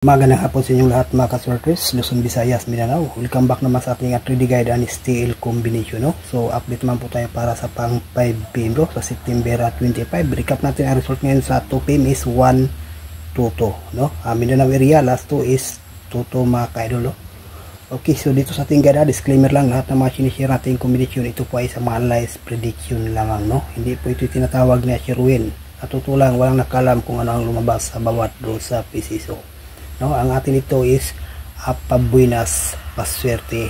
Magandang hapon sa inyong lahat mga ka-sorters, Luzon, Visayas, Mindanao. Welcome back naman sa ating 3D guide and steel combination. No? So update naman po tayo para sa pang 5pm bro, sa September 25. Recap natin ang result ngayon sa 2pm is 122. No? Mindanao area, last 2 is 22 mga ka-idol. No? Okay, so dito sa ating guide, disclaimer lang, lahat ng mga sinishare natin combination, ito po ay sa mga analyze prediction lamang. No? Hindi po ito tinatawag na sure win. At totoo lang, walang nakalam kung ano ang lumabas sa bawat draw sa PCSO. No, ang atin ito is pabuenas paswerte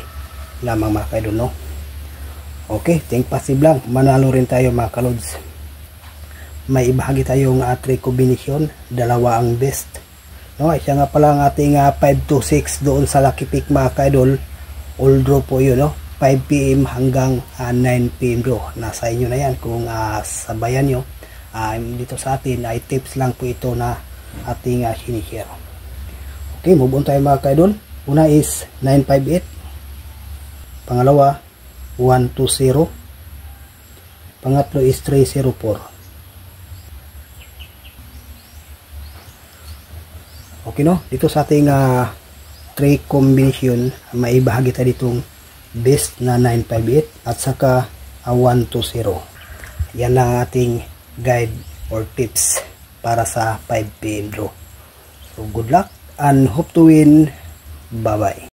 lamang mga kaidol, no. Okay, think possible lang manalo rin tayo mga kalods. May ibahagi tayong 3 combination, dalawa ang best. No, siya nga pala ang ating 526 doon sa Lucky Pick mga kaidol. All draw po 'yun, no. 5pm hanggang 9pm bro. Nasa inyo na 'yan kung sabayan nyo. Dito sa atin ay tips lang po ito na ating sinishare. Okay, move on tayo mga ka-idol. Una is 958. Pangalawa, 120. Pangatlo is 304. Okay no? Dito sa ating 3 combination, may bahagi tayo ditong best na 958 at saka 120. Yan lang ang ating guide or tips para sa 5pm draw. So good luck and hope to win. Bye bye.